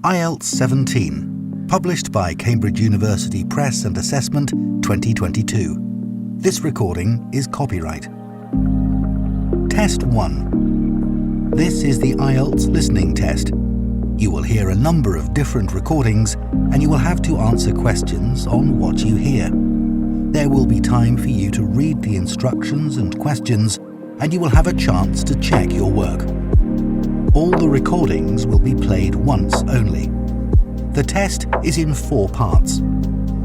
IELTS 17, published by Cambridge University Press and Assessment 2022. This recording is copyright. Test 1. This is the IELTS listening test. You will hear a number of different recordings and you will have to answer questions on what you hear. There will be time for you to read the instructions and questions, and you will have a chance to check your work. All the recordings will be played once only. The test is in 4 parts.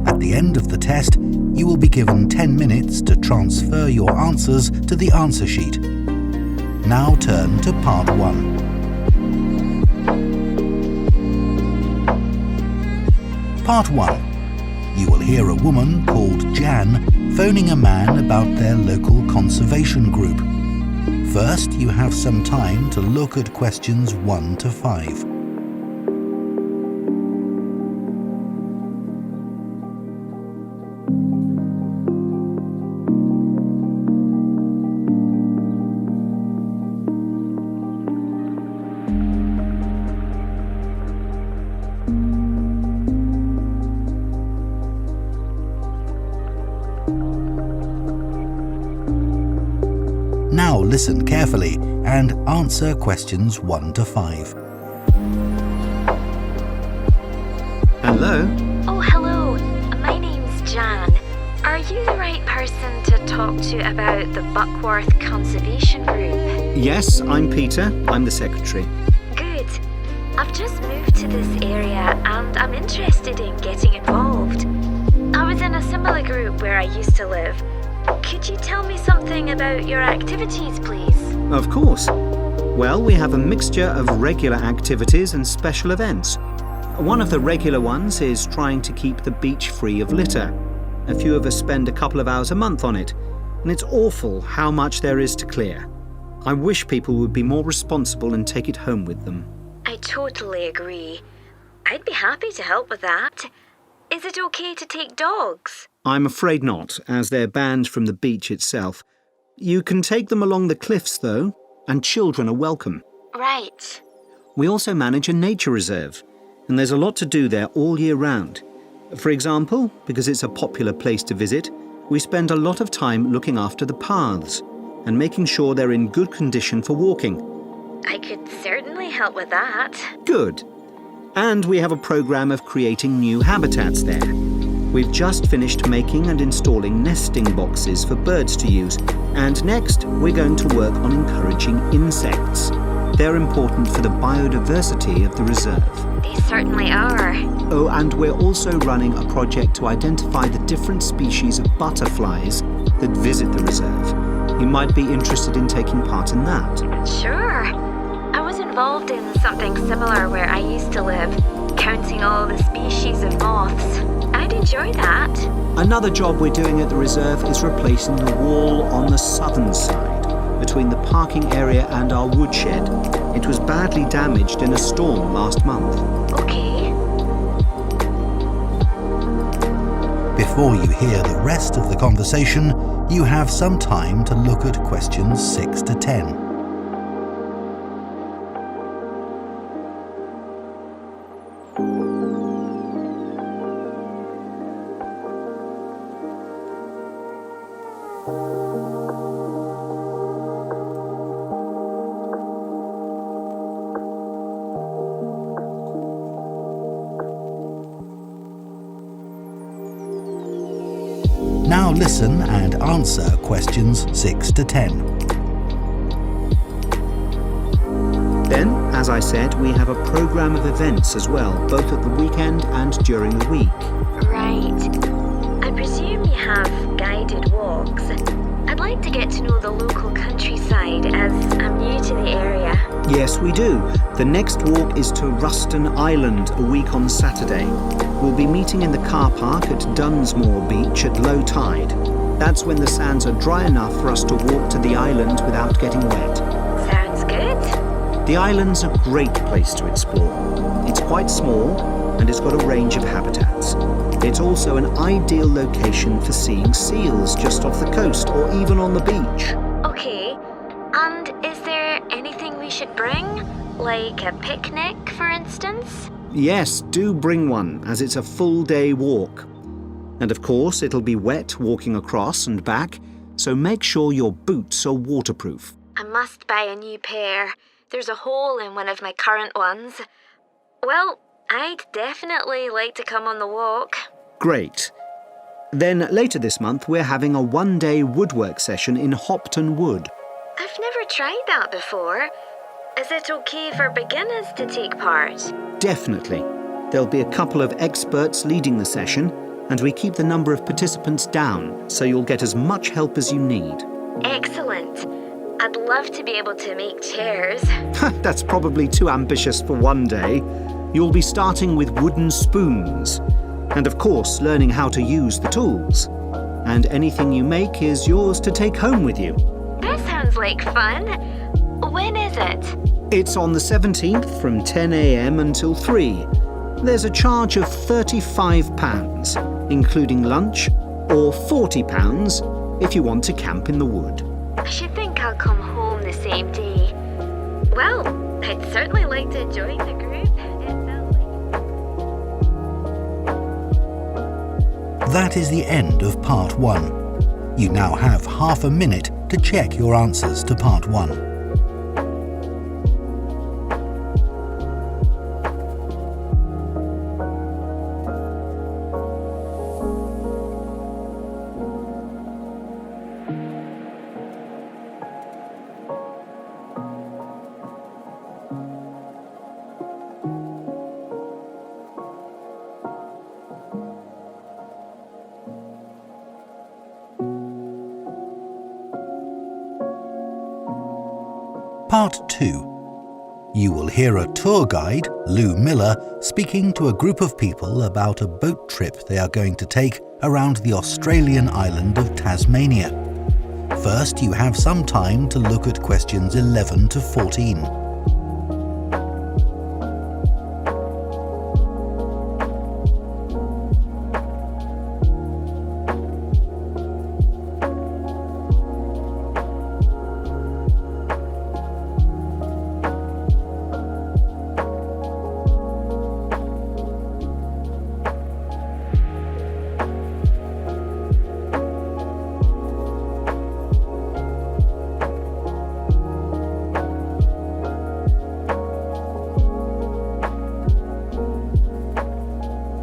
At the end of the test, you will be given 10 minutes to transfer your answers to the answer sheet. Now turn to part 1. Part 1. You will hear a woman called Jan phoning a man about their local conservation group. First, you have some time to look at questions 1 to 5. Now listen carefully and answer questions 1 to 5. Hello? Oh, hello. My name's Jan. Are you the right person to talk to about the Buckworth Conservation Group? Yes, I'm Peter. I'm the secretary. Good. I've just moved to this area and I'm interested in getting involved. I was in a similar group where I used to live. Could you tell me something about your activities, please? Of course. Well, we have a mixture of regular activities and special events. One of the regular ones is trying to keep the beach free of litter. A few of us spend a couple of hours a month on it, and it's awful how much there is to clear. I wish people would be more responsible and take it home with them. I totally agree. I'd be happy to help with that. Is it okay to take dogs? I'm afraid not, as they're banned from the beach itself. You can take them along the cliffs, though, and children are welcome. Right. We also manage a nature reserve, and there's a lot to do there all year round. For example, because it's a popular place to visit, we spend a lot of time looking after the paths and making sure they're in good condition for walking. I could certainly help with that. Good. And we have a program of creating new habitats there. We've just finished making and installing nesting boxes for birds to use, and next we're going to work on encouraging insects. They're important for the biodiversity of the reserve. They certainly are. Oh, and we're also running a project to identify the different species of butterflies that visit the reserve. You might be interested in taking part in that. Sure. I was involved in something similar where I used to live, counting all the species of moths. I'd enjoy that. Another job we're doing at the reserve is replacing the wall on the southern side, between the parking area and our woodshed. It was badly damaged in a storm last month. Okay. Before you hear the rest of the conversation, you have some time to look at questions 6 to 10. Now listen and answer questions 6 to 10. Then, as I said, we have a program of events as well, both at the weekend and during the week. Right. I presume you have guided walks. I'd like to get to know the local countryside as I'm new to the area. Yes, we do. The next walk is to Ruston Island a week on Saturday. We'll be meeting in the car park at Dunsmore Beach at low tide. That's when the sands are dry enough for us to walk to the island without getting wet. Sounds good. The island's a great place to explore. It's quite small and it's got a range of habitats. It's also an ideal location for seeing seals just off the coast or even on the beach. Okay. And is there anything we should bring? Like a picnic, for instance? Yes, do bring one, as it's a full-day walk. And of course, it'll be wet walking across and back, so make sure your boots are waterproof. I must buy a new pair. There's a hole in one of my current ones. Well, I'd definitely like to come on the walk. Great. Then later this month, we're having a one-day woodwork session in Hopton Wood. I've never tried that before. Is it okay for beginners to take part? Definitely. There'll be a couple of experts leading the session, and we keep the number of participants down, so you'll get as much help as you need. Excellent. I'd love to be able to make chairs. That's probably too ambitious for one day. You'll be starting with wooden spoons, and of course learning how to use the tools. And anything you make is yours to take home with you. That sounds like fun. When is it? It's on the 17th from 10 a.m. until 3. There's a charge of £35, including lunch, or £40 if you want to camp in the wood. I should think I'll come home the same day. Well, I'd certainly like to join the group. That is the end of Part 1. You now have half a minute to check your answers to Part 1. Part 2. You will hear a tour guide, Lou Miller, speaking to a group of people about a boat trip they are going to take around the Australian island of Tasmania. First, you have some time to look at questions 11 to 14.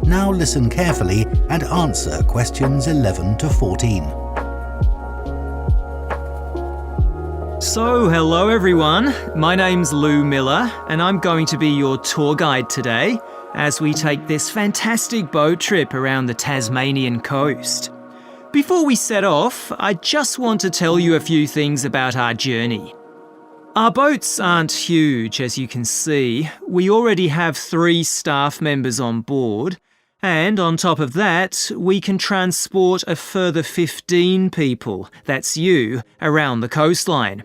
Now listen carefully and answer questions 11 to 14. So, hello everyone. My name's Lou Miller and I'm going to be your tour guide today as we take this fantastic boat trip around the Tasmanian coast. Before we set off, I just want to tell you a few things about our journey. Our boats aren't huge, as you can see. We already have 3 staff members on board. And on top of that, we can transport a further 15 people, that's you, around the coastline.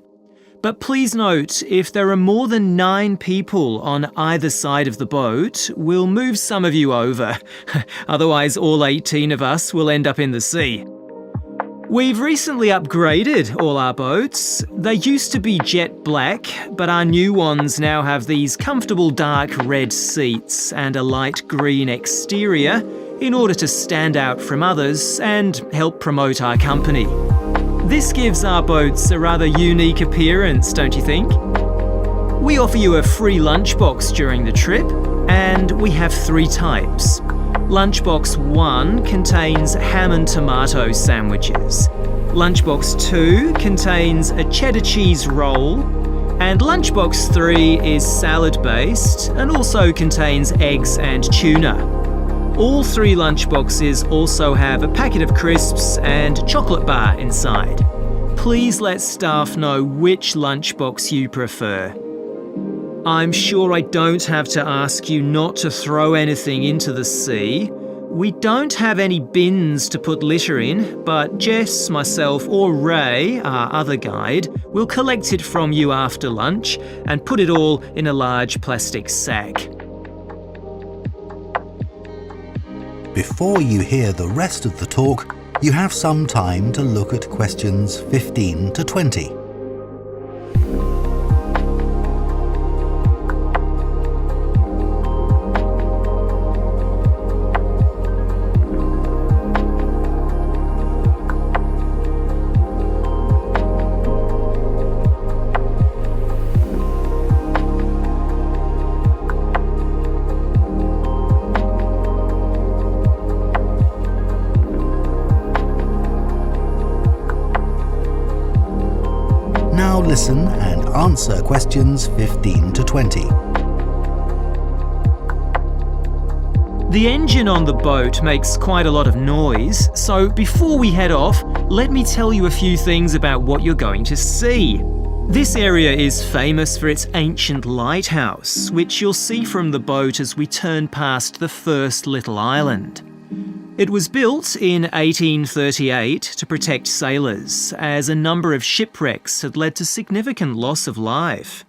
But please note, if there are more than 9 people on either side of the boat, we'll move some of you over. Otherwise, all 18 of us will end up in the sea. We've recently upgraded all our boats. They used to be jet black, but our new ones now have these comfortable dark red seats and a light green exterior in order to stand out from others and help promote our company. This gives our boats a rather unique appearance, don't you think? We offer you a free lunchbox during the trip, and we have 3 types. Lunchbox 1 contains ham and tomato sandwiches. Lunchbox 2 contains a cheddar cheese roll. And Lunchbox 3 is salad-based and also contains eggs and tuna. All 3 lunchboxes also have a packet of crisps and chocolate bar inside. Please let staff know which lunchbox you prefer. I'm sure I don't have to ask you not to throw anything into the sea. We don't have any bins to put litter in, but Jess, myself or Ray, our other guide, will collect it from you after lunch and put it all in a large plastic sack. Before you hear the rest of the talk, you have some time to look at questions 15 to 20. listen and answer questions 15 to 20. The engine on the boat makes quite a lot of noise, so before we head off, let me tell you a few things about what you're going to see. This area is famous for its ancient lighthouse, which you'll see from the boat as we turn past the first little island. It was built in 1838 to protect sailors, as a number of shipwrecks had led to significant loss of life.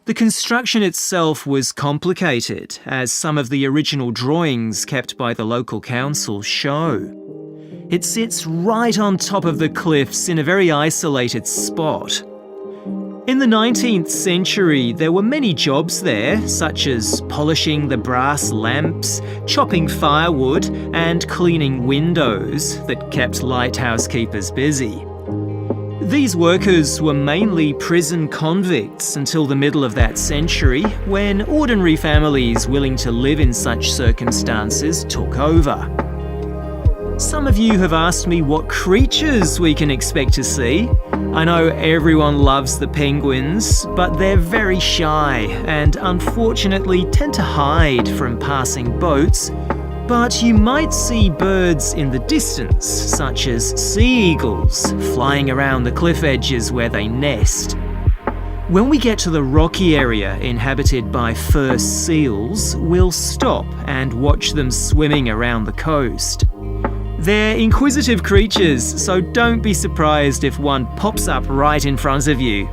The construction itself was complicated, as some of the original drawings kept by the local council show. It sits right on top of the cliffs in a very isolated spot. In the 19th century, there were many jobs there, such as polishing the brass lamps, chopping firewood, and cleaning windows that kept lighthouse keepers busy. These workers were mainly prison convicts until the middle of that century, when ordinary families willing to live in such circumstances took over. Some of you have asked me what creatures we can expect to see. I know everyone loves the penguins, but they're very shy and unfortunately tend to hide from passing boats. But you might see birds in the distance, such as sea eagles, flying around the cliff edges where they nest. When we get to the rocky area inhabited by fur seals, we'll stop and watch them swimming around the coast. They're inquisitive creatures, so don't be surprised if one pops up right in front of you.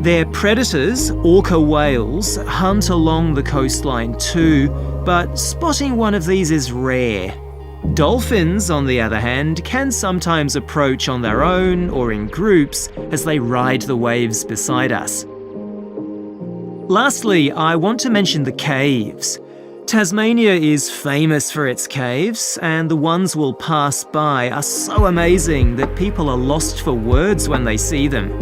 Their predators, orca whales, hunt along the coastline too, but spotting one of these is rare. Dolphins, on the other hand, can sometimes approach on their own or in groups as they ride the waves beside us. Lastly, I want to mention the caves. Tasmania is famous for its caves, and the ones we'll pass by are so amazing that people are lost for words when they see them.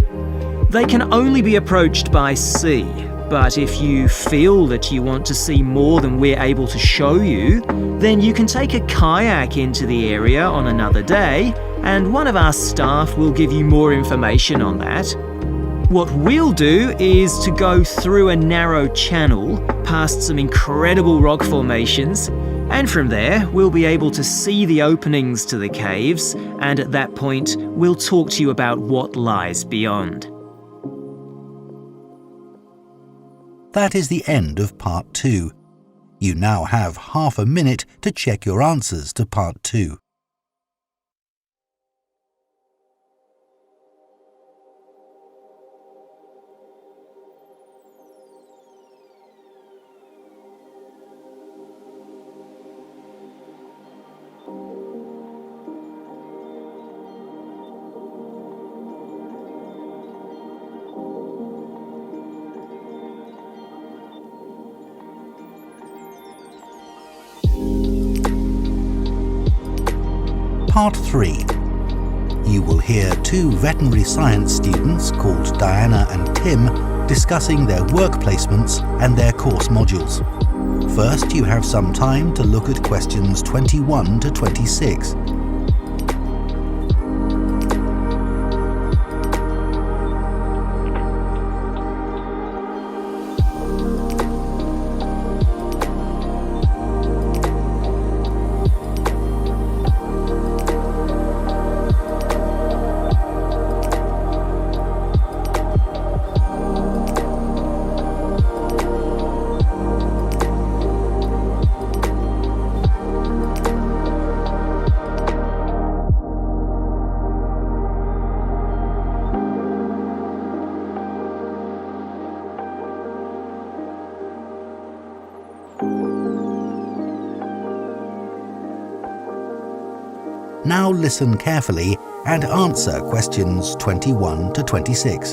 They can only be approached by sea, but if you feel that you want to see more than we're able to show you, then you can take a kayak into the area on another day, and one of our staff will give you more information on that. What we'll do is to go through a narrow channel, past some incredible rock formations, and from there we'll be able to see the openings to the caves, and at that point we'll talk to you about what lies beyond. That is the end of Part 2. You now have half a minute to check your answers to Part 2. Part 3. You will hear two veterinary science students called Diana and Tim discussing their work placements and their course modules. First, you have some time to look at questions 21 to 26. Now listen carefully and answer questions 21 to 26.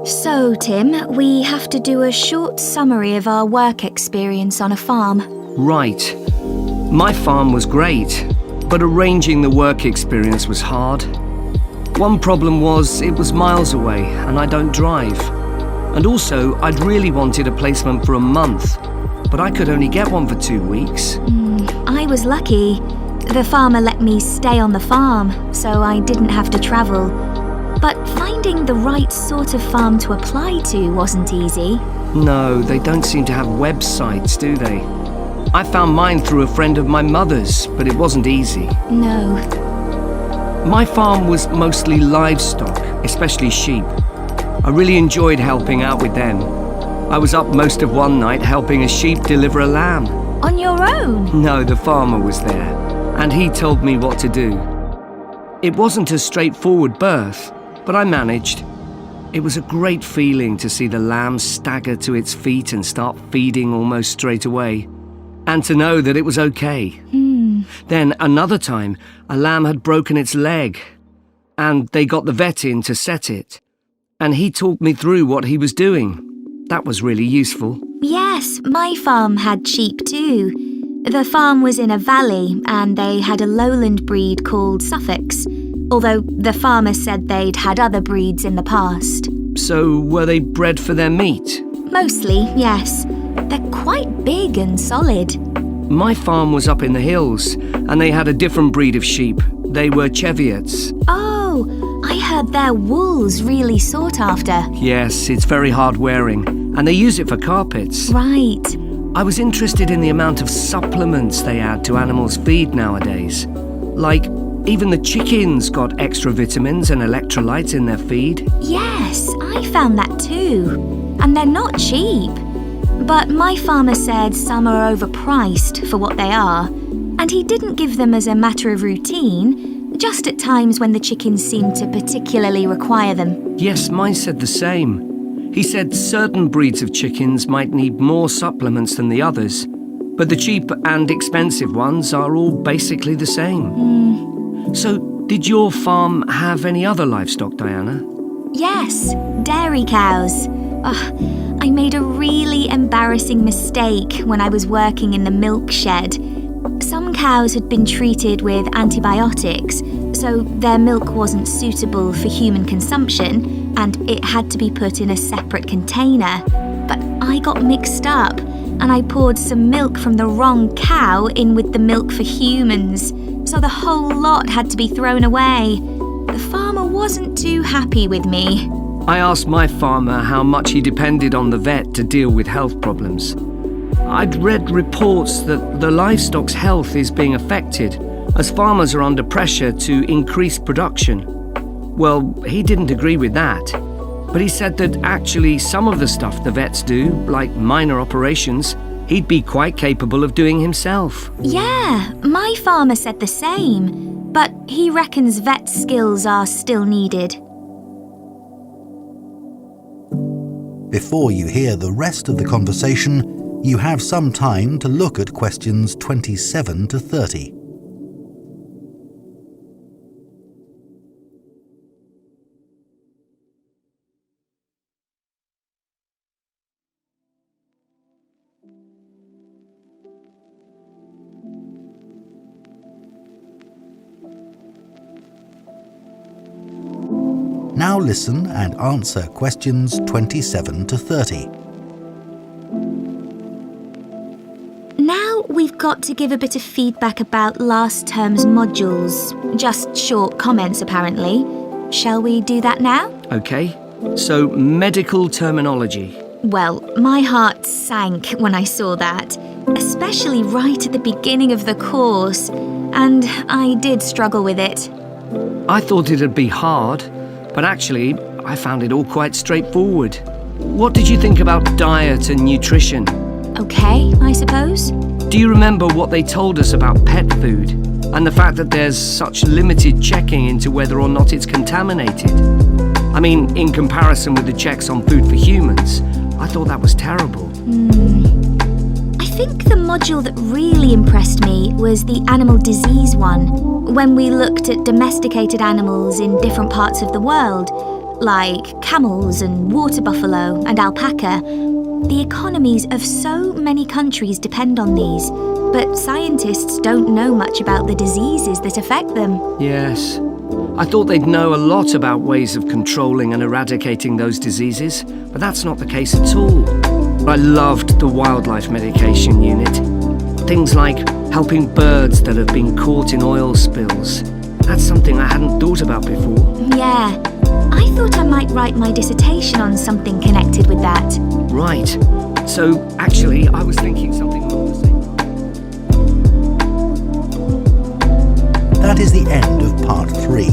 So, Tim, we have to do a short summary of our work experience on a farm. Right. My farm was great, but arranging the work experience was hard. One problem was it was miles away and I don't drive. And also, I'd really wanted a placement for a month, but I could only get one for 2 weeks. I was lucky. The farmer let me stay on the farm, so I didn't have to travel. But finding the right sort of farm to apply to wasn't easy. No, they don't seem to have websites, do they? I found mine through a friend of my mother's, but it wasn't easy. No. My farm was mostly livestock, especially sheep. I really enjoyed helping out with them. I was up most of one night helping a sheep deliver a lamb. On your own? No, the farmer was there, and he told me what to do. It wasn't a straightforward birth, but I managed. It was a great feeling to see the lamb stagger to its feet and start feeding almost straight away, and to know that it was okay. Then another time, a lamb had broken its leg, and they got the vet in to set it, and he talked me through what he was doing. That was really useful. Yes, my farm had sheep too. The farm was in a valley and they had a lowland breed called Suffolks, although the farmer said they'd had other breeds in the past. So were they bred for their meat? Mostly, yes. They're quite big and solid. My farm was up in the hills, and they had a different breed of sheep. They were Cheviots. Oh, I heard their wool's really sought after. Yes, it's very hard wearing, and they use it for carpets. Right. I was interested in the amount of supplements they add to animals' feed nowadays. Like, even the chickens got extra vitamins and electrolytes in their feed. Yes, I found that too. And they're not cheap. But my farmer said some are overpriced for what they are, and he didn't give them as a matter of routine, just at times when the chickens seemed to particularly require them. Yes, mine said the same. He said certain breeds of chickens might need more supplements than the others, but the cheap and expensive ones are all basically the same. So, did your farm have any other livestock, Diana? Yes, dairy cows. I made a really embarrassing mistake when I was working in the milk shed. Some cows had been treated with antibiotics, so their milk wasn't suitable for human consumption, and it had to be put in a separate container. But I got mixed up, and I poured some milk from the wrong cow in with the milk for humans, so the whole lot had to be thrown away. The farmer wasn't too happy with me. I asked my farmer how much he depended on the vet to deal with health problems. I'd read reports that the livestock's health is being affected as farmers are under pressure to increase production. Well, he didn't agree with that, but he said that actually some of the stuff the vets do, like minor operations, he'd be quite capable of doing himself. Yeah, my farmer said the same, but he reckons vet skills are still needed. Before you hear the rest of the conversation, you have some time to look at questions 27 to 30. Now listen and answer questions 27 to 30. Now we've got to give a bit of feedback about last term's modules. Just short comments, apparently. Shall we do that now? Okay, so medical terminology. Well, my heart sank when I saw that, especially right at the beginning of the course, and I did struggle with it. I thought it'd be hard, but actually, I found it all quite straightforward. What did you think about diet and nutrition? Okay, I suppose. Do you remember what they told us about pet food and the fact that there's such limited checking into whether or not it's contaminated? I mean, in comparison with the checks on food for humans, I thought that was terrible. I think the module that really impressed me was the animal disease one, when we looked at domesticated animals in different parts of the world, like camels and water buffalo and alpaca. The economies of so many countries depend on these, but scientists don't know much about the diseases that affect them. Yes. I thought they'd know a lot about ways of controlling and eradicating those diseases, but that's not the case at all. I loved the wildlife medication unit. Things like helping birds that have been caught in oil spills. That's something I hadn't thought about before. Yeah, I thought I might write my dissertation on something connected with that. Right. So, actually, I was thinking something along the same lines. That is the end of part 3.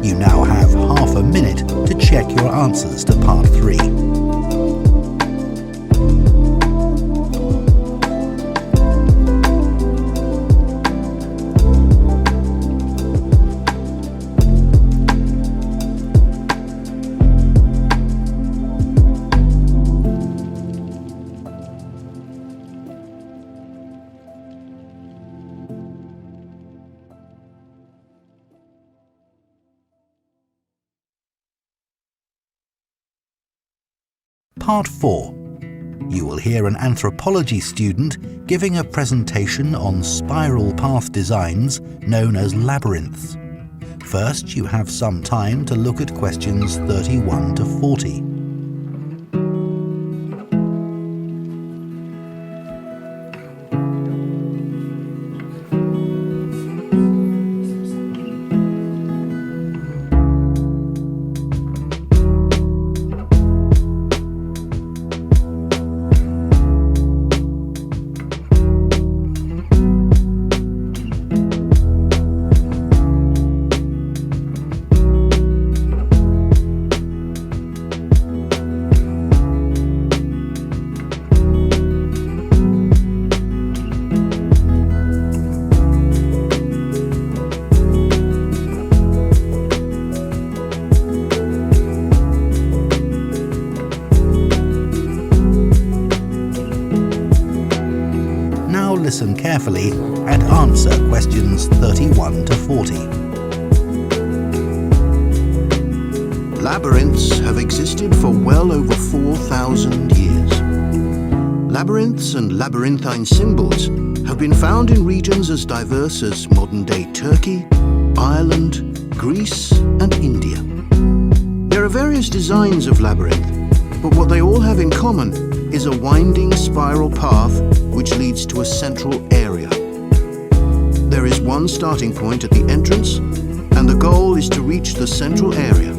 You now have half a minute to check your answers to part 3. Part 4. You will hear an anthropology student giving a presentation on spiral path designs known as labyrinths. First, you have some time to look at questions 31 to 40. Listen carefully and answer questions 31 to 40. Labyrinths have existed for well over 4,000 years. Labyrinths and labyrinthine symbols have been found in regions as diverse as modern-day Turkey, Ireland, Greece, and India. There are various designs of labyrinth, but what they all have in common is a winding spiral path which leads to a central area. There is one starting point at the entrance, and the goal is to reach the central area.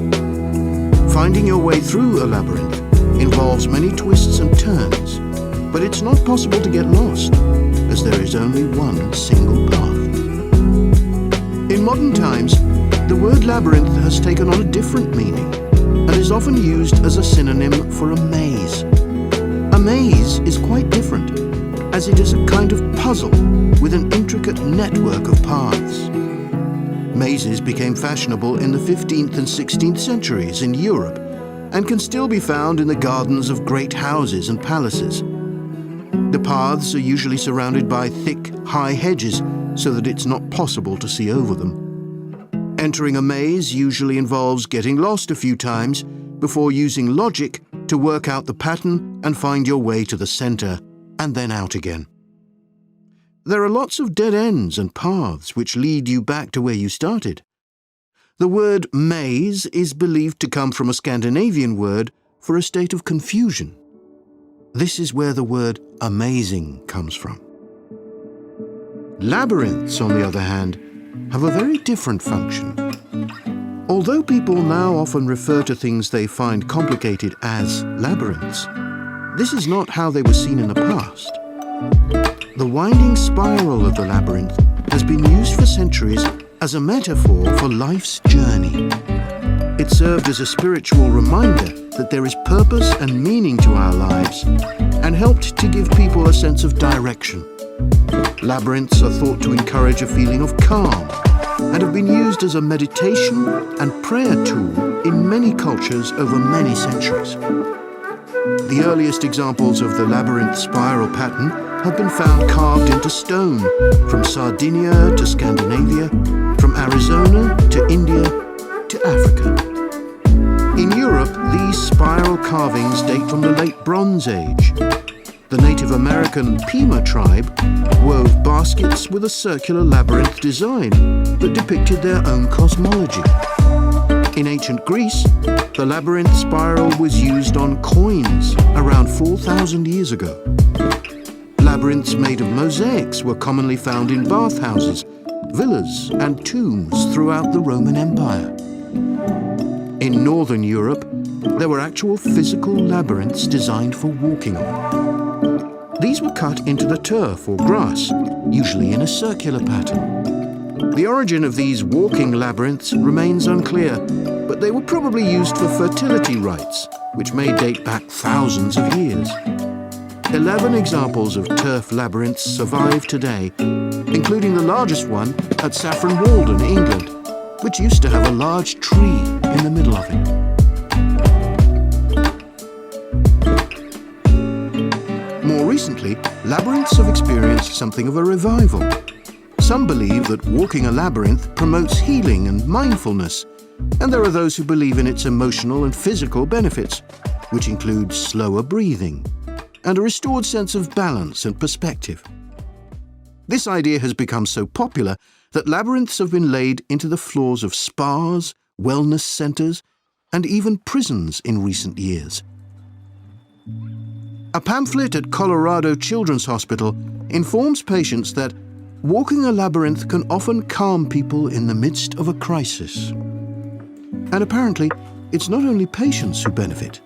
Finding your way through a labyrinth involves many twists and turns, but it's not possible to get lost, as there is only one single path. In modern times, the word labyrinth has taken on a different meaning and is often used as a synonym for a maze. A maze is quite different, as it is a kind of puzzle with an intricate network of paths. Mazes became fashionable in the 15th and 16th centuries in Europe and can still be found in the gardens of great houses and palaces. The paths are usually surrounded by thick, high hedges so that it's not possible to see over them. Entering a maze usually involves getting lost a few times before using logic to work out the pattern and find your way to the center and then out again. There are lots of dead ends and paths which lead you back to where you started. The word maze is believed to come from a Scandinavian word for a state of confusion. This is where the word amazing comes from. Labyrinths, on the other hand, have a very different function. Although people now often refer to things they find complicated as labyrinths, this is not how they were seen in the past. The winding spiral of the labyrinth has been used for centuries as a metaphor for life's journey. It served as a spiritual reminder that there is purpose and meaning to our lives and helped to give people a sense of direction. Labyrinths are thought to encourage a feeling of calm and have been used as a meditation and prayer tool in many cultures over many centuries. The earliest examples of the labyrinth spiral pattern have been found carved into stone, from Sardinia to Scandinavia, from Arizona to India to Africa. In Europe, these spiral carvings date from the late Bronze Age. The Native American Pima tribe wove baskets with a circular labyrinth design that depicted their own cosmology. In ancient Greece, the labyrinth spiral was used on coins around 4,000 years ago. labyrinths made of mosaics were commonly found in bathhouses, villas and tombs throughout the Roman Empire. In Northern Europe, there were actual physical labyrinths designed for walking on. These were cut into the turf or grass, usually in a circular pattern. The origin of these walking labyrinths remains unclear, but they were probably used for fertility rites, which may date back thousands of years. 11 examples of turf labyrinths survive today, including the largest one at Saffron Walden, England, which used to have a large tree in the middle of it. More recently, labyrinths have experienced something of a revival. Some believe that walking a labyrinth promotes healing and mindfulness, and there are those who believe in its emotional and physical benefits, which include slower breathing and a restored sense of balance and perspective. This idea has become so popular that labyrinths have been laid into the floors of spas, wellness centres, and even prisons in recent years. A pamphlet at Colorado Children's Hospital informs patients that walking a labyrinth can often calm people in the midst of a crisis. And apparently, it's not only patients who benefit.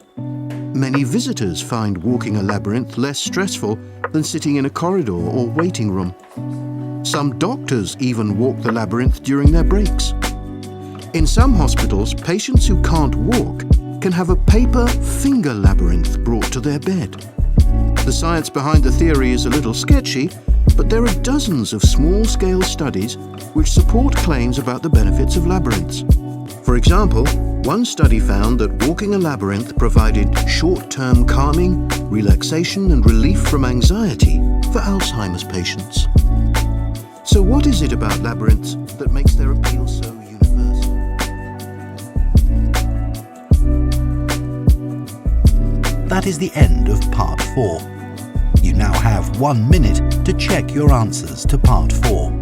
Many visitors find walking a labyrinth less stressful than sitting in a corridor or waiting room. Some doctors even walk the labyrinth during their breaks. In some hospitals, patients who can't walk can have a paper finger labyrinth brought to their bed. The science behind the theory is a little sketchy, but there are dozens of small-scale studies which support claims about the benefits of labyrinths. For example, one study found that walking a labyrinth provided short-term calming, relaxation and relief from anxiety for Alzheimer's patients. So what is it about labyrinths that makes their appeal so universal? That is the end of Part 4. You now have 1 minute to check your answers to Part 4.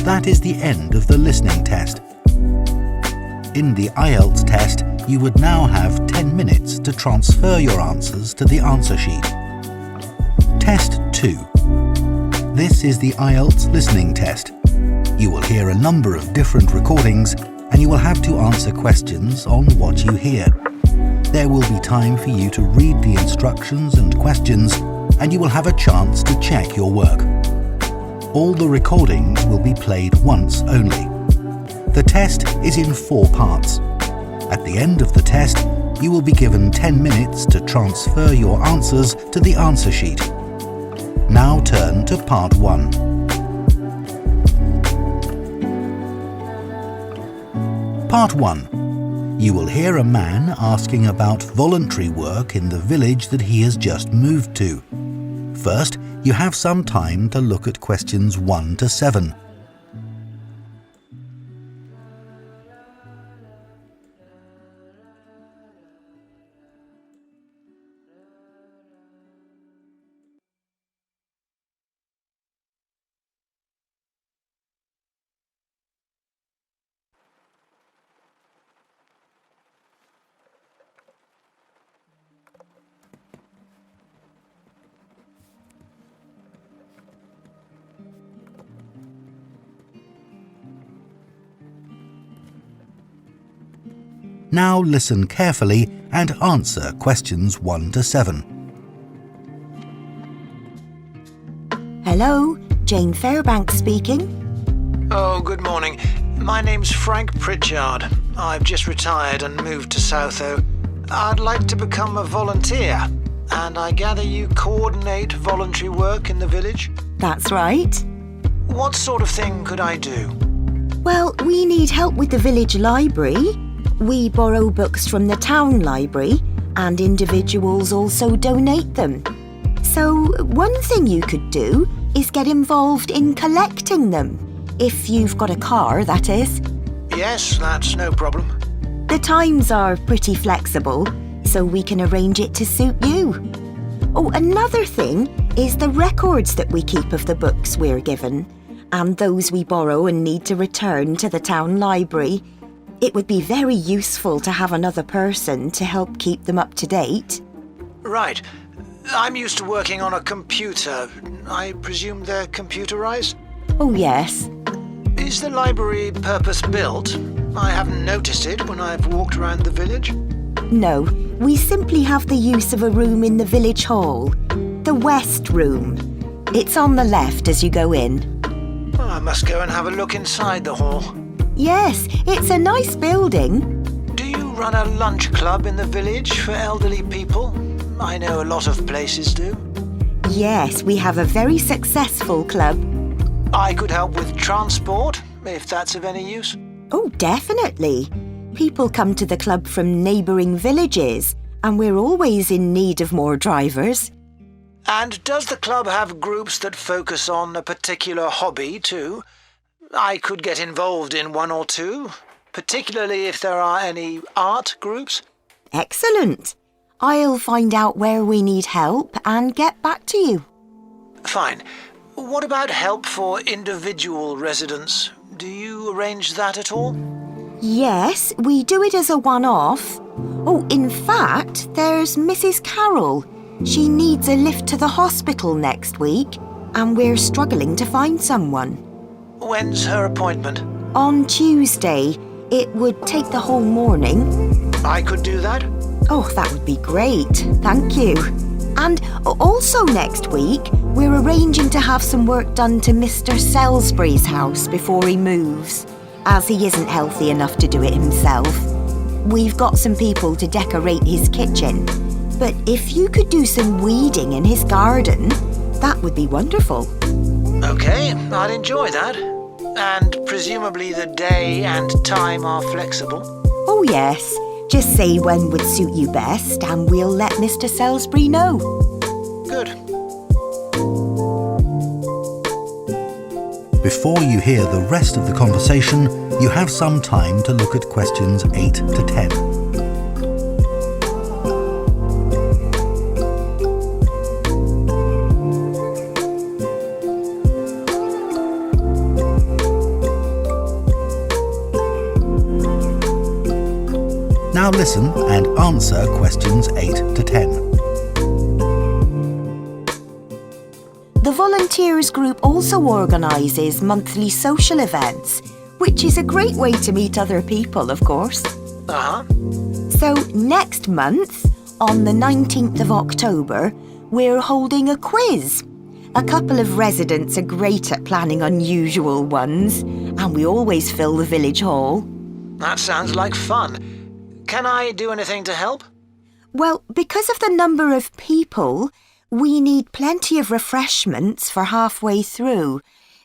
That is the end of the listening test. In the IELTS test, you would now have 10 minutes to transfer your answers to the answer sheet. Test 2. This is the IELTS listening test. You will hear a number of different recordings and you will have to answer questions on what you hear. There will be time for you to read the instructions and questions, and you will have a chance to check your work. All the recordings will be played once only. The test is in 4 parts. At the end of the test, you will be given 10 minutes to transfer your answers to the answer sheet. Now turn to Part 1. Part 1. You will hear a man asking about voluntary work in the village that he has just moved to. First, you have some time to look at questions 1 to 7. Now listen carefully and answer questions 1 to 7. Hello, Jane Fairbanks speaking. Oh, good morning. My name's Frank Pritchard. I've just retired and moved to Southo. I'd like to become a volunteer, and I gather you coordinate voluntary work in the village? That's right. What sort of thing could I do? Well, we need help with the village library. We borrow books from the town library, and individuals also donate them. So one thing you could do is get involved in collecting them. If you've got a car, that is. Yes, that's no problem. The times are pretty flexible, so we can arrange it to suit you. Oh, another thing is the records that we keep of the books we're given, and those we borrow and need to return to the town library. It would be very useful to have another person to help keep them up to date. Right. I'm used to working on a computer. I presume they're computerized? Oh, yes. Is the library purpose-built? I haven't noticed it when I've walked around the village. No, we simply have the use of a room in the village hall. The West Room. It's on the left as you go in. I must go and have a look inside the hall. Yes, it's a nice building. Do you run a lunch club in the village for elderly people? I know a lot of places do. Yes, we have a very successful club. I could help with transport, if that's of any use. Oh, definitely. People come to the club from neighbouring villages, and we're always in need of more drivers. And does the club have groups that focus on a particular hobby too? I could get involved in one or two, particularly if there are any art groups. Excellent. I'll find out where we need help and get back to you. Fine. What about help for individual residents? Do you arrange that at all? Yes, we do it as a one-off. Oh, in fact, there's Mrs. Carroll. She needs a lift to the hospital next week, and we're struggling to find someone. When's her appointment? On Tuesday. It would take the whole morning. I could do that? Oh, that would be great. Thank you. And also next week, we're arranging to have some work done to Mr. Salisbury's house before he moves, as he isn't healthy enough to do it himself. We've got some people to decorate his kitchen, but if you could do some weeding in his garden, that would be wonderful. Okay, I'd enjoy that. And presumably the day and time are flexible? Oh yes. Just say when would suit you best and we'll let Mr. Salisbury know. Good. Before you hear the rest of the conversation, you have some time to look at questions 8 to 10. Now listen and answer questions 8 to 10. The volunteers group also organises monthly social events, which is a great way to meet other people, of course. Uh-huh. So next month, on the 19th of October, we're holding a quiz. A couple of residents are great at planning unusual ones, and we always fill the village hall. That sounds like fun. Can I do anything to help? Well, because of the number of people, we need plenty of refreshments for halfway through.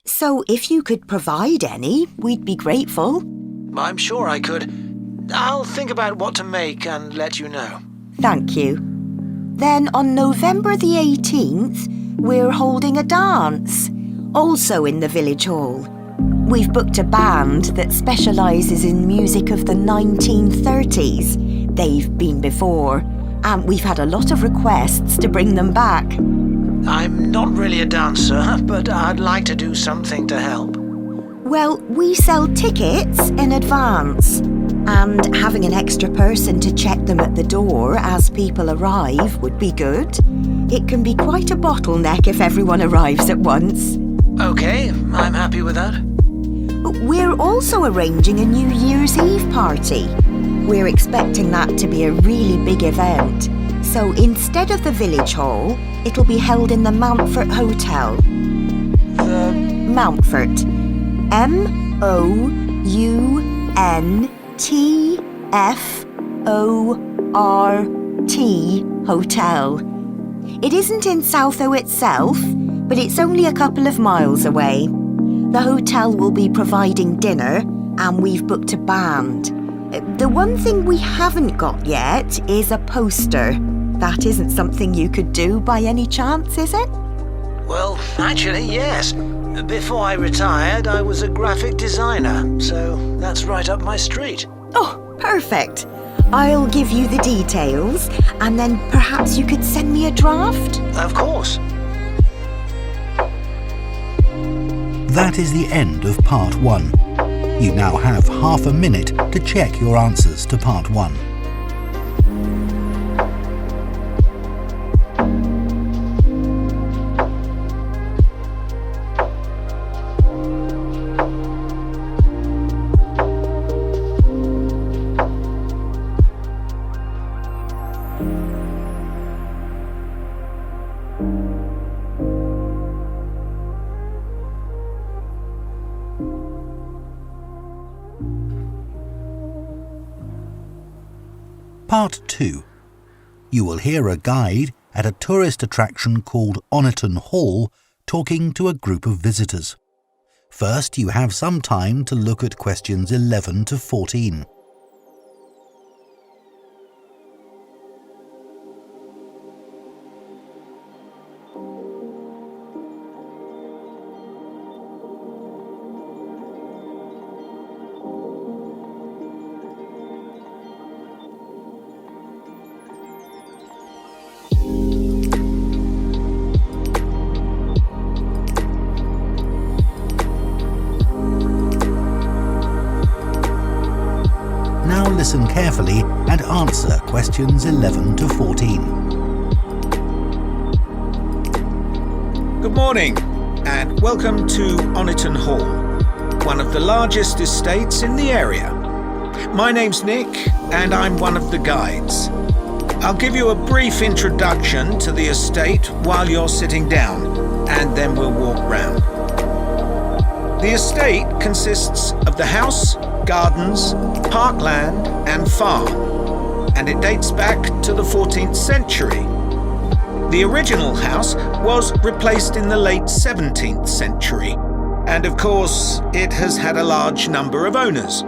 So if you could provide any, we'd be grateful. I'm sure I could. I'll think about what to make and let you know. Thank you. Then on November the 18th, we're holding a dance, also in the village hall. We've booked a band that specialises in music of the 1930s. They've been before, and we've had a lot of requests to bring them back. I'm not really a dancer, but I'd like to do something to help. Well, we sell tickets in advance, and having an extra person to check them at the door as people arrive would be good. It can be quite a bottleneck if everyone arrives at once. Okay, I'm happy with that. We're also arranging a New Year's Eve party. We're expecting that to be a really big event. So instead of the village hall, it'll be held in the Mountfort Hotel. Mountfort. Mountfort Hotel. It isn't in Southo itself, but it's only a couple of miles away. The hotel will be providing dinner, and we've booked a band. The one thing we haven't got yet is a poster. That isn't something you could do by any chance, is it? Well, actually, yes. Before I retired, I was a graphic designer, so that's right up my street. Oh, perfect. I'll give you the details, and then perhaps you could send me a draft? Of course. That is the end of Part 1. You now have half a minute to check your answers to Part 1. Part 2. You will hear a guide at a tourist attraction called Oniton Hall talking to a group of visitors. First, you have some time to look at questions 11 to 14. Listen carefully and answer questions 11 to 14. Good morning and welcome to Oniton Hall, one of the largest estates in the area. My name's Nick and I'm one of the guides. I'll give you a brief introduction to the estate while you're sitting down, and then we'll walk round. The estate consists of the house, gardens, parkland and farm, and it dates back to the 14th century. The original house was replaced in the late 17th century, and of course it has had a large number of owners.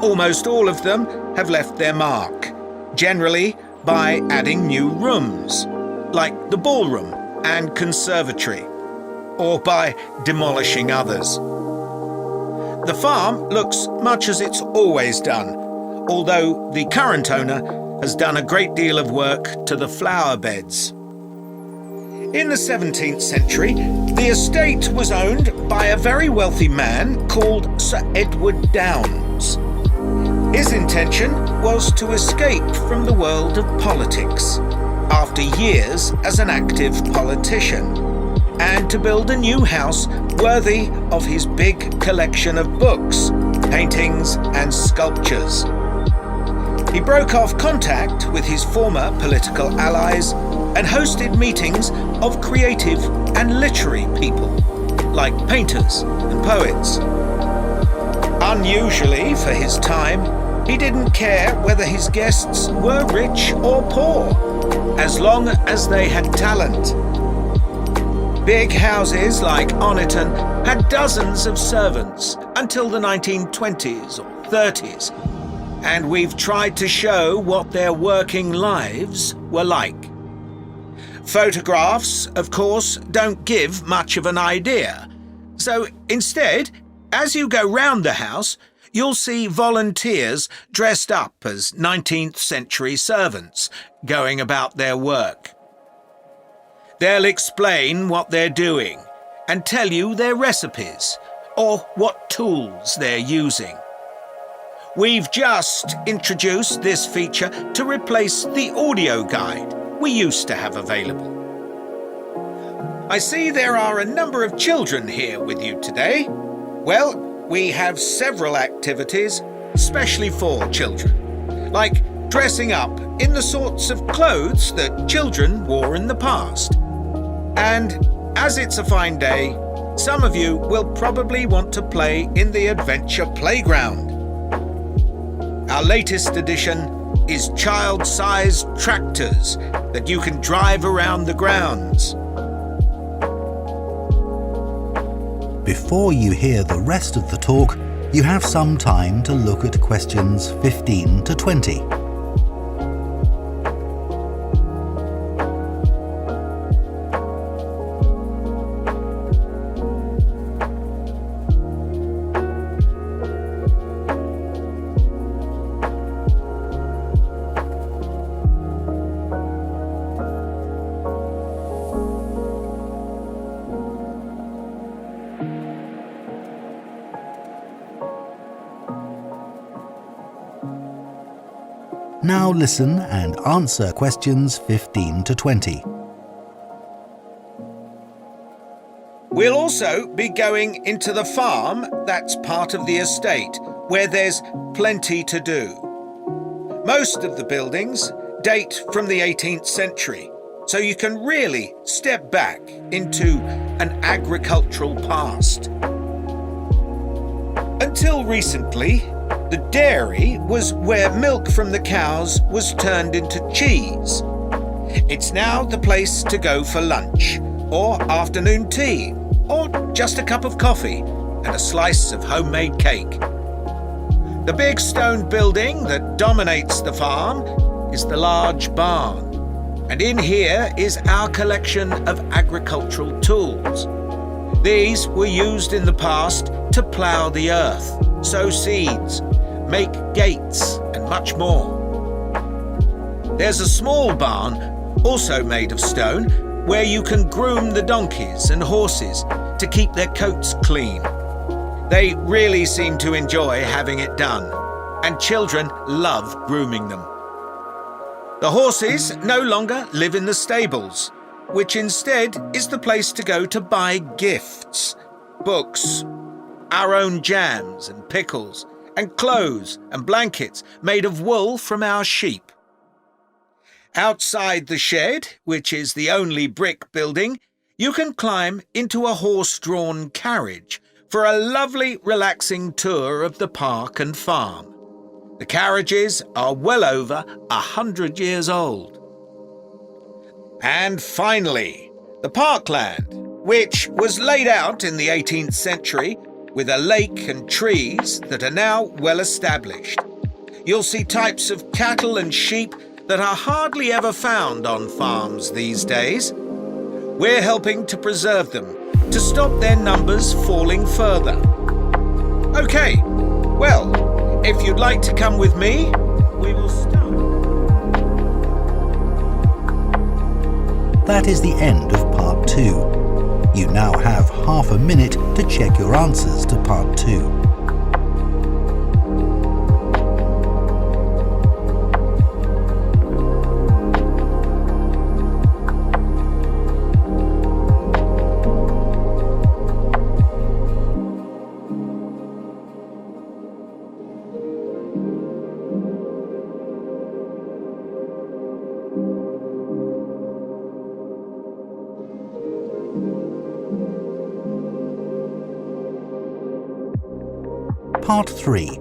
Almost all of them have left their mark, generally by adding new rooms, like the ballroom and conservatory, or by demolishing others. The farm looks much as it's always done, although the current owner has done a great deal of work to the flower beds. In the 17th century, the estate was owned by a very wealthy man called Sir Edward Downes. His intention was to escape from the world of politics after years as an active politician, and to build a new house worthy of his big collection of books, paintings and sculptures. He broke off contact with his former political allies and hosted meetings of creative and literary people, like painters and poets. Unusually for his time, he didn't care whether his guests were rich or poor, as long as they had talent. Big houses like Oniton had dozens of servants until the 1920s or 30s, and we've tried to show what their working lives were like. Photographs, of course, don't give much of an idea, so instead, as you go round the house, you'll see volunteers dressed up as 19th century servants going about their work. They'll explain what they're doing and tell you their recipes or what tools they're using. We've just introduced this feature to replace the audio guide we used to have available. I see there are a number of children here with you today. Well, we have several activities especially for children, like dressing up in the sorts of clothes that children wore in the past. And as it's a fine day, some of you will probably want to play in the adventure playground. Our latest addition is child-sized tractors that you can drive around the grounds. Before you hear the rest of the talk, you have some time to look at questions 15 to 20. Now listen and answer questions 15 to 20. We'll also be going into the farm that's part of the estate, where there's plenty to do. Most of the buildings date from the 18th century, so you can really step back into an agricultural past. Until recently, the dairy was where milk from the cows was turned into cheese. It's now the place to go for lunch, or afternoon tea, or just a cup of coffee and a slice of homemade cake. The big stone building that dominates the farm is the large barn, and in here is our collection of agricultural tools. These were used in the past to plough the earth, sow seeds, make gates, and much more. There's a small barn, also made of stone, where you can groom the donkeys and horses to keep their coats clean. They really seem to enjoy having it done, and children love grooming them. The horses no longer live in the stables, which instead is the place to go to buy gifts, books, our own jams and pickles, and clothes and blankets made of wool from our sheep. Outside the shed, which is the only brick building, you can climb into a horse-drawn carriage for a lovely, relaxing tour of the park and farm. The carriages are well over 100 years old. And finally, the parkland, which was laid out in the 18th century with a lake and trees that are now well established. You'll see types of cattle and sheep that are hardly ever found on farms these days. We're helping to preserve them to stop their numbers falling further. Okay, well, if you'd like to come with me, we will start. That is the end of part 2. You now have half a minute to check your answers to part 2. Part 3.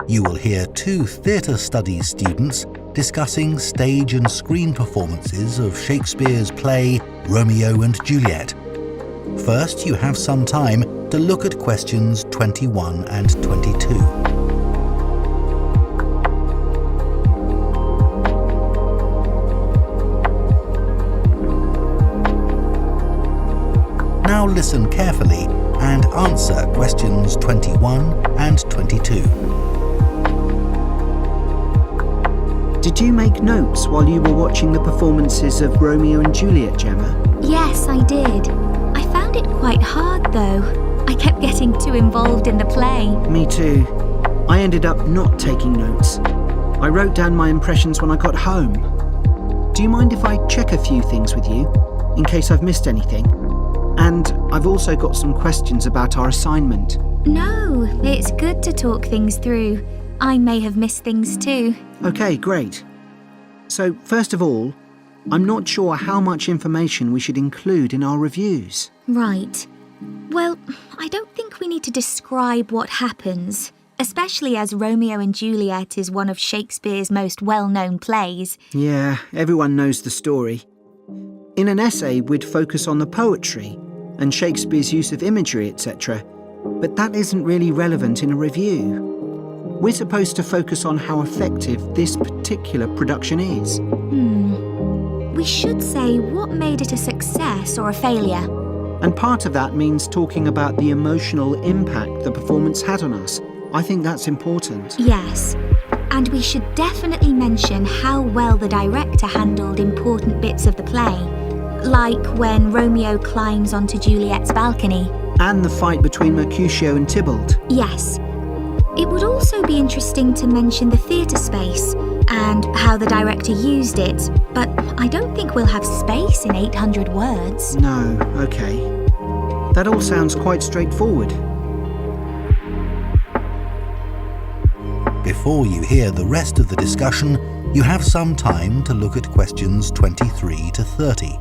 You will hear 2 theatre studies students discussing stage and screen performances of Shakespeare's play Romeo and Juliet. First, you have some time to look at questions 21 and 22. Now listen carefully and answer questions 21 and 22. Did you make notes while you were watching the performances of Romeo and Juliet, Gemma? Yes, I did. I found it quite hard though. I kept getting too involved in the play. Me too. I ended up not taking notes. I wrote down my impressions when I got home. Do you mind if I check a few things with you, in case I've missed anything? And I've also got some questions about our assignment. No, it's good to talk things through. I may have missed things too. Okay, great. So, first of all, I'm not sure how much information we should include in our reviews. Right. Well, I don't think we need to describe what happens, especially as Romeo and Juliet is one of Shakespeare's most well-known plays. Yeah, everyone knows the story. In an essay, we'd focus on the poetry and Shakespeare's use of imagery, etc. But that isn't really relevant in a review. We're supposed to focus on how effective this particular production is. We should say what made it a success or a failure. And part of that means talking about the emotional impact the performance had on us. I think that's important. Yes, and we should definitely mention how well the director handled important bits of the play, like when Romeo climbs onto Juliet's balcony. And the fight between Mercutio and Tybalt. Yes. It would also be interesting to mention the theatre space and how the director used it, but I don't think we'll have space in 800 words. No, okay. That all sounds quite straightforward. Before you hear the rest of the discussion, you have some time to look at questions 23 to 30.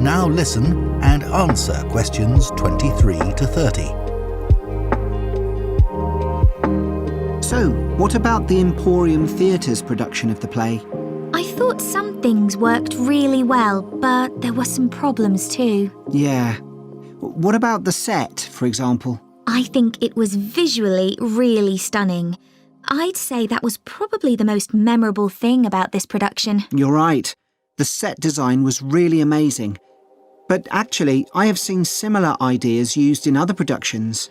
Now listen and answer questions 23 to 30. So, what about the Emporium Theatre's production of the play? I thought some things worked really well, but there were some problems too. Yeah. What about the set, for example? I think it was visually really stunning. I'd say that was probably the most memorable thing about this production. You're right. The set design was really amazing. But actually, I have seen similar ideas used in other productions.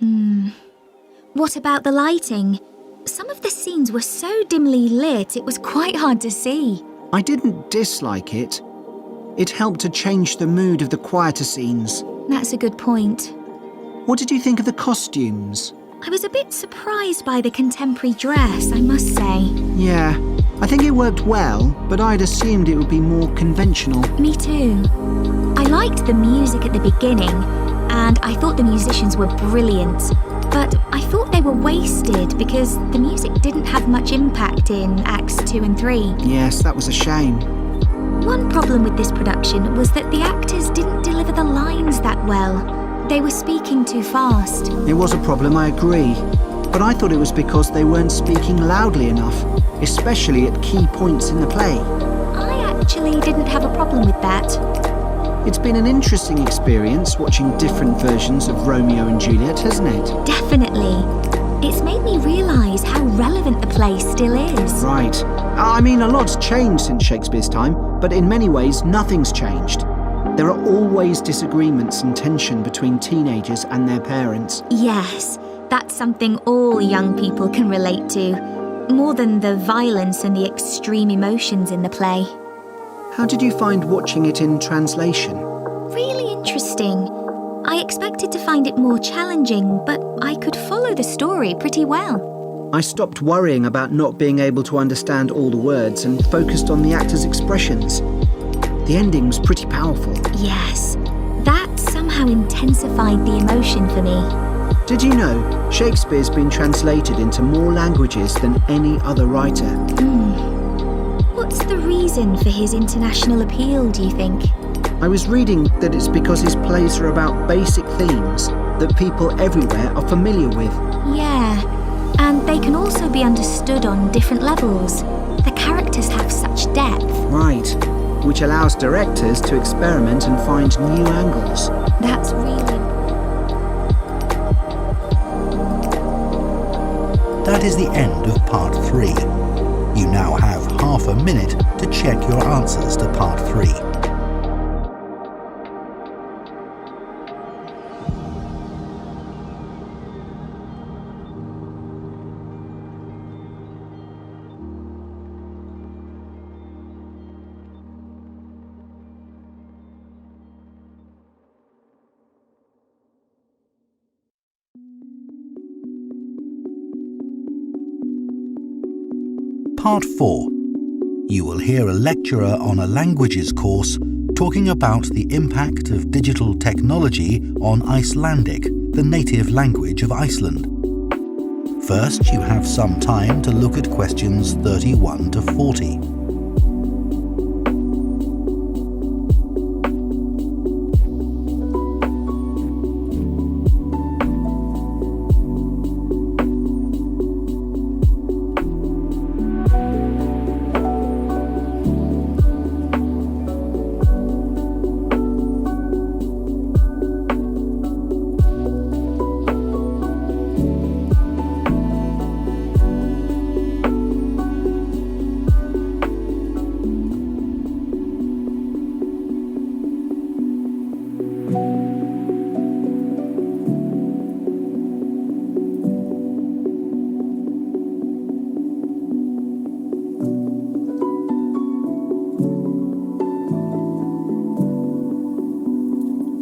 What about the lighting? Some of the scenes were so dimly lit, it was quite hard to see. I didn't dislike it. It helped to change the mood of the quieter scenes. That's a good point. What did you think of the costumes? I was a bit surprised by the contemporary dress, I must say. Yeah, I think it worked well, but I'd assumed it would be more conventional. Me too. I liked the music at the beginning, and I thought the musicians were brilliant. But I thought they were wasted because the music didn't have much impact in Acts 2 and 3. Yes, that was a shame. One problem with this production was that the actors didn't deliver the lines that well. They were speaking too fast. It was a problem, I agree. But I thought it was because they weren't speaking loudly enough, especially at key points in the play. I actually didn't have a problem with that. It's been an interesting experience watching different versions of Romeo and Juliet, hasn't it? Definitely. It's made me realise how relevant the play still is. Right. I mean, a lot's changed since Shakespeare's time, but in many ways, nothing's changed. There are always disagreements and tension between teenagers and their parents. Yes, that's something all young people can relate to, more than the violence and the extreme emotions in the play. How did you find watching it in translation? Really interesting. I expected to find it more challenging, but I could follow the story pretty well. I stopped worrying about not being able to understand all the words and focused on the actors' expressions. The ending was pretty powerful. Yes, that somehow intensified the emotion for me. Did you know Shakespeare's been translated into more languages than any other writer? What's the reason for his international appeal, do you think? I was reading that it's because his plays are about basic themes that people everywhere are familiar with. Yeah, and they can also be understood on different levels. The characters have such depth. Right, which allows directors to experiment and find new angles. That's really... That is the end of part 3. You now have half a minute to check your answers to part 3. Part 4. You will hear a lecturer on a languages course talking about the impact of digital technology on Icelandic, the native language of Iceland. First, you have some time to look at questions 31 to 40.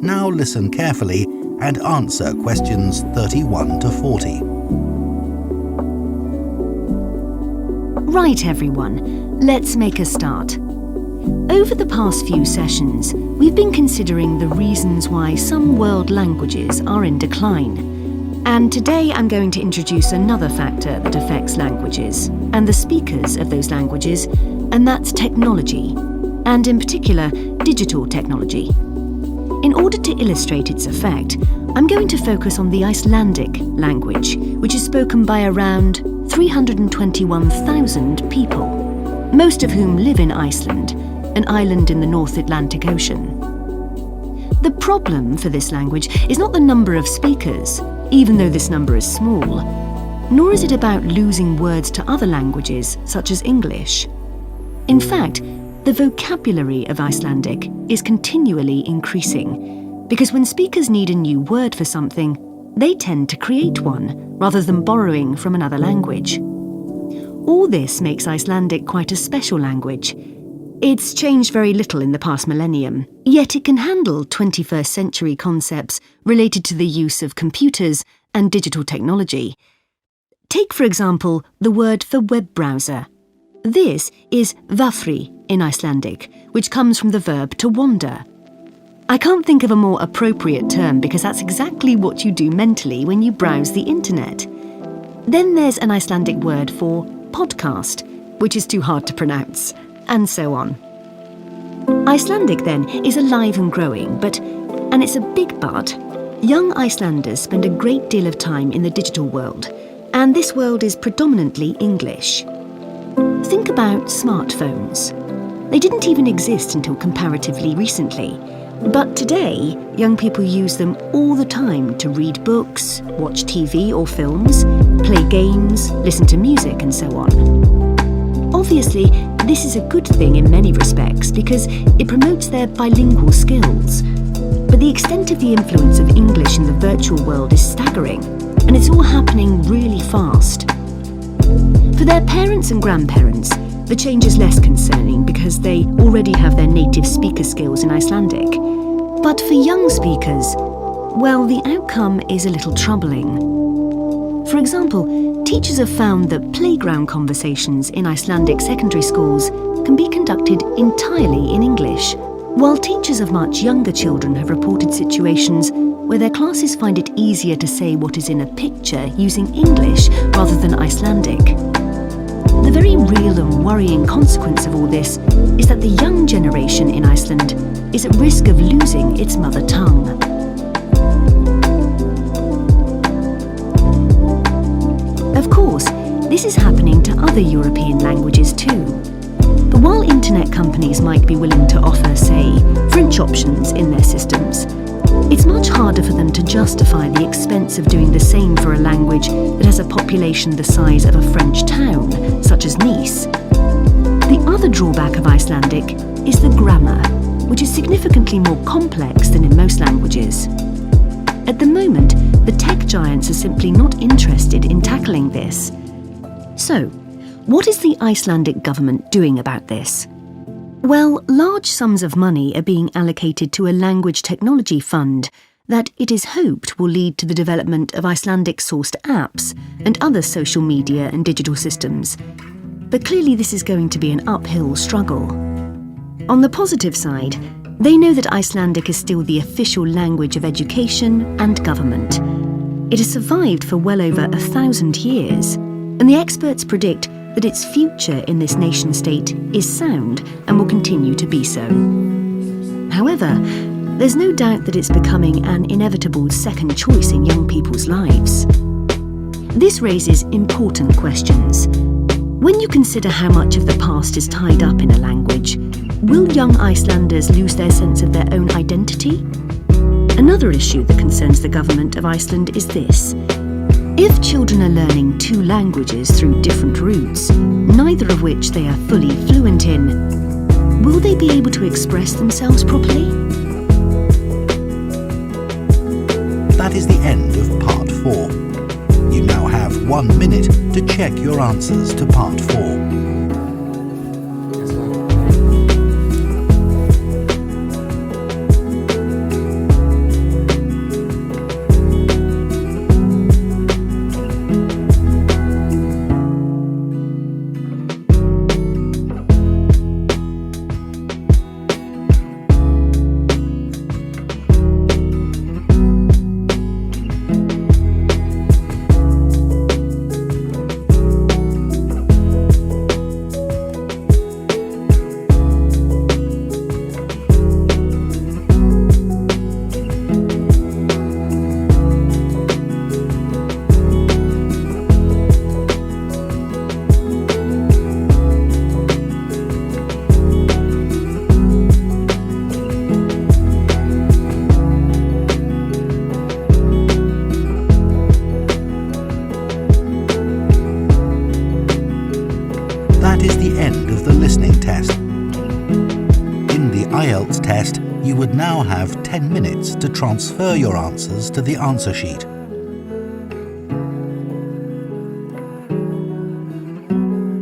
Now listen carefully and answer questions 31 to 40. Right, everyone, let's make a start. Over the past few sessions, we've been considering the reasons why some world languages are in decline. And today I'm going to introduce another factor that affects languages and the speakers of those languages, and that's technology, and in particular, digital technology. In order to illustrate its effect, I'm going to focus on the Icelandic language, which is spoken by around 321,000 people, most of whom live in Iceland, an island in the North Atlantic Ocean. The problem for this language is not the number of speakers, even though this number is small, nor is it about losing words to other languages, such as English. In fact, the vocabulary of Icelandic is continually increasing, because when speakers need a new word for something, they tend to create one, rather than borrowing from another language. All this makes Icelandic quite a special language. It's changed very little in the past millennium, yet it can handle 21st century concepts related to the use of computers and digital technology. Take, for example, the word for web browser. This is vafri in Icelandic, which comes from the verb to wander. I can't think of a more appropriate term because that's exactly what you do mentally when you browse the internet. Then there's an Icelandic word for podcast, which is too hard to pronounce, and so on. Icelandic then is alive and growing, and it's a big but, young Icelanders spend a great deal of time in the digital world, and this world is predominantly English. Think about smartphones. They didn't even exist until comparatively recently. But today, young people use them all the time to read books, watch TV or films, play games, listen to music, and so on. Obviously, this is a good thing in many respects because it promotes their bilingual skills. But the extent of the influence of English in the virtual world is staggering, and it's all happening really fast. For their parents and grandparents, the change is less concerning because they already have their native speaker skills in Icelandic. But for young speakers, well, the outcome is a little troubling. For example, teachers have found that playground conversations in Icelandic secondary schools can be conducted entirely in English, while teachers of much younger children have reported situations where their classes find it easier to say what is in a picture using English rather than Icelandic. The very real and worrying consequence of all this is that the young generation in Iceland is at risk of losing its mother tongue. Of course, this is happening to other European languages too. But while internet companies might be willing to offer, say, French options in their systems, It's much harder for them to justify the expense of doing the same for a language that has a population the size of a French town, such as Nice. The other drawback of Icelandic is the grammar, which is significantly more complex than in most languages. At the moment, the tech giants are simply not interested in tackling this. So, what is the Icelandic government doing about this? Well, large sums of money are being allocated to a language technology fund that it is hoped will lead to the development of Icelandic-sourced apps and other social media and digital systems. But clearly this is going to be an uphill struggle. On the positive side, they know that Icelandic is still the official language of education and government. It has survived for well over 1,000 years, and the experts predict that its future in this nation-state is sound and will continue to be so. However, there's no doubt that it's becoming an inevitable second choice in young people's lives. This raises important questions. When you consider how much of the past is tied up in a language, will young Icelanders lose their sense of their own identity? Another issue that concerns the government of Iceland is this. If children are learning two languages through different routes, neither of which they are fully fluent in, will they be able to express themselves properly? That is the end of Part 4. You now have 1 minute to check your answers to Part 4. That is the end of the listening test. In the IELTS test, you would now have 10 minutes to transfer your answers to the answer sheet.